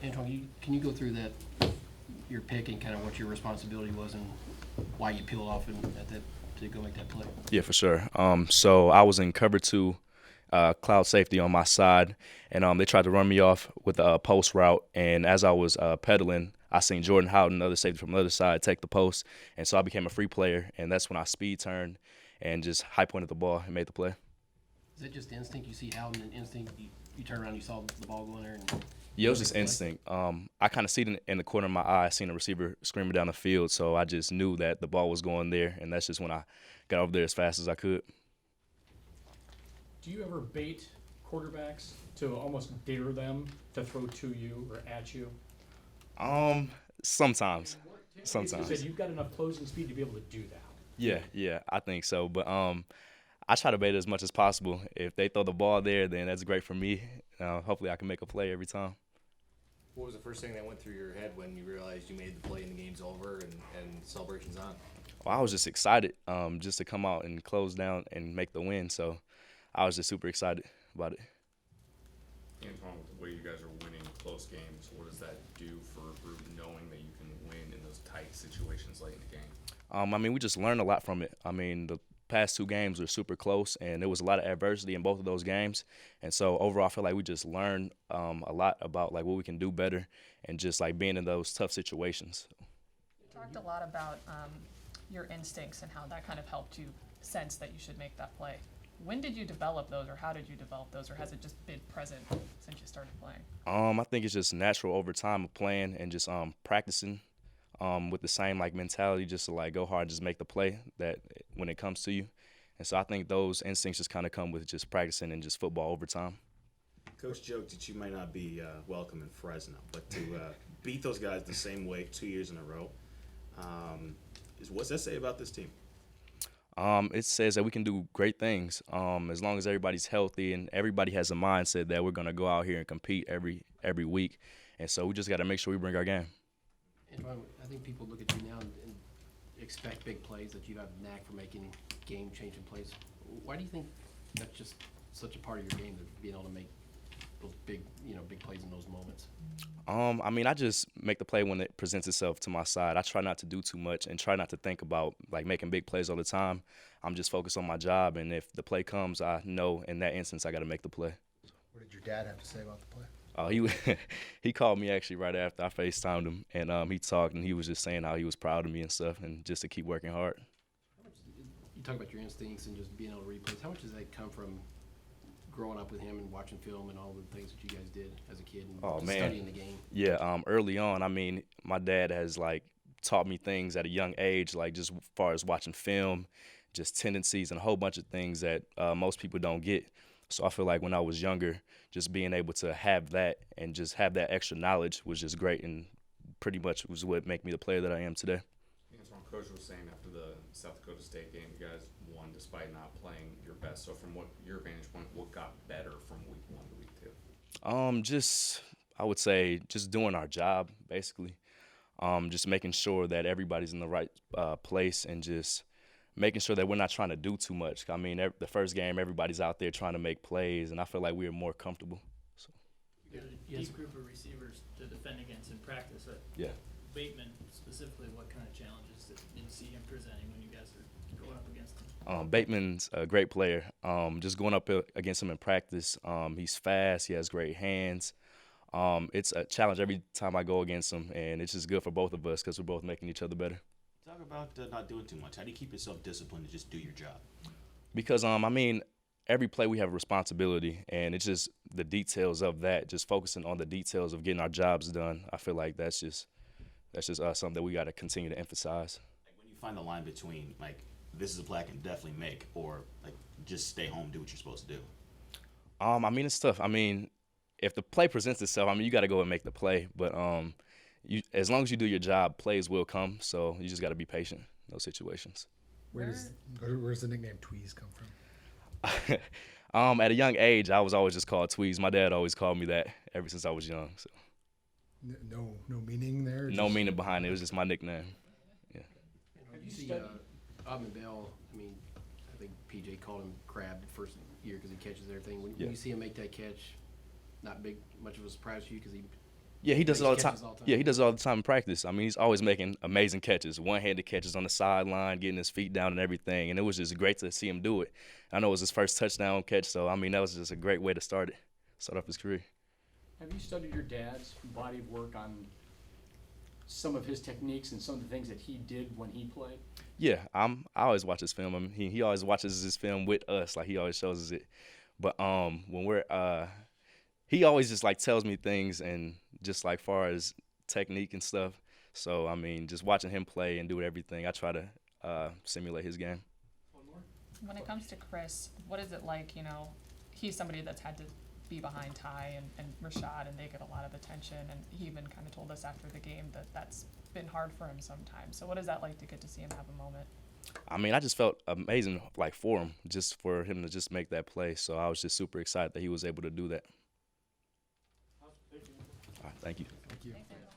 Antoine, can you go through that, your pick and kind of what your responsibility was and why you peeled off to go make that play? Yeah, for sure. So I was in cover two, cloud safety on my side, and they tried to run me off with a post route. And as I was pedaling, I seen Jordan Houghton, another safety from the other side, take the post, and so I became a free player. And that's when I speed turned and just high pointed the ball and made the play. Is that just instinct? You see Howden and instinct, you turn around, you saw the ball go in there, and Yeah, it was just instinct. I kind of see it in the corner of my eye. I seen a receiver screaming down the field, so I just knew that the ball was going there, and that's just when I got over there as fast as I could. Do you ever bait quarterbacks to almost dare them to throw to you or at you? Sometimes. You Sometimes. said you've got enough closing speed to be able to do that. Yeah, I think so. But I try to bait it as much as possible. If they throw the ball there, then that's great for me. Hopefully I can make a play every time. What was the first thing that went through your head when you realized you made the play and the game's over and celebration's on? Well, I was just excited just to come out and close down and make the win. So I was just super excited about it. Antoine, with the way you guys are winning close games, what does that do for a group knowing that you can win in those tight situations late in the game? We just learned a lot from it. The past two games were super close, and there was a lot of adversity in both of those games. And so overall, I feel like we just learned a lot about like what we can do better and just like being in those tough situations. You talked a lot about your instincts and how that kind of helped you sense that you should make that play. When did you develop those, or how did you develop those, or has it just been present since you started playing? I think it's just natural over time of playing and just practicing with the same like mentality, just to like go hard and just make the play that when it comes to you. And so I think those instincts just kind of come with just practicing and just football over time. Coach joked that you might not be welcome in Fresno, but to beat those guys the same way 2 years in a row, what's that say about this team? It says that we can do great things as long as everybody's healthy and everybody has a mindset that we're going to go out here and compete every week. And so we just got to make sure we bring our game. Antoine, I think people look at you now and expect big plays, that you have a knack for making game-changing plays. Why do you think that's just such a part of your game, that being able to make those big plays in those moments? I just make the play when it presents itself to my side. I try not to do too much and try not to think about like making big plays all the time. I'm just focused on my job, and if the play comes, I know in that instance I got to make the play. What did your dad have to say about the play? He called me actually right after I FaceTimed him, and he talked, and he was just saying how he was proud of me and stuff, and just to keep working hard. You talk about your instincts and just being able to read plays. How much does that come from growing up with him and watching film and all the things that you guys did as a kid and studying the game? Yeah, early on, my dad has like taught me things at a young age, like just as far as watching film, just tendencies and a whole bunch of things that most people don't get. So I feel like when I was younger, just being able to have that and just have that extra knowledge was just great, and pretty much was what made me the player that I am today. Antoine, Coach was saying after the South Dakota State game, you guys won despite not playing your best. So from your vantage point, what got better from week 1 to week 2? I would say just doing our job, basically. Just making sure that everybody's in the right place and just making sure that we're not trying to do too much. The first game, everybody's out there trying to make plays, and I feel like we were more comfortable. So. You got a deep group of receivers to defend against in practice. Yeah. Bateman specifically, what kind of challenges did you see him presenting when you guys are going up against him? Bateman's a great player. Just going up against him in practice, he's fast. He has great hands. It's a challenge every time I go against him, and it's just good for both of us because we're both making each other better. Talk about not doing too much. How do you keep yourself disciplined to just do your job? Because, every play we have a responsibility, and it's just the details of that, just focusing on the details of getting our jobs done. I feel like that's just something that we got to continue to emphasize. Like when you find the line between, like, this is a play I can definitely make, or, like, just stay home, do what you're supposed to do. It's tough. If the play presents itself, you got to go and make the play. But as long as you do your job, plays will come. So you just got to be patient in those situations. Where's the nickname Tweez come from? At a young age, I was always just called Tweez. My dad always called me that ever since I was young. So. No meaning there? No meaning behind it. It was just my nickname. Yeah. You see Audman Bell, I think PJ called him Crab the first year because he catches everything. When you see him make that catch, not big, much of a surprise to you because he Yeah, he does it makes all the time. catches all the time? Yeah, he does it all the time in practice. I mean, he's always making amazing catches, one-handed catches on the sideline, getting his feet down and everything. And it was just great to see him do it. I know it was his first touchdown catch, so I mean that was just a great way to start off his career. Have you studied your dad's body of work on some of his techniques and some of the things that he did when he played? Yeah, I always watch his film. I mean, he always watches his film with us, like he always shows us it. But when we're he always just like tells me things and just like far as technique and stuff. So I mean, just watching him play and do everything, I try to simulate his game. One more? When it comes to Chris, what is it like, you know, he's somebody that's had to be behind Ty and Rashad, and they get a lot of attention, and he even kind of told us after the game that that's been hard for him sometimes. So what is that like to get to see him have a moment? I mean, I just felt amazing, like for him, just for him to just make that play. So I was just super excited that he was able to do that. All right, thank you. Thank you. Thanks, Angel.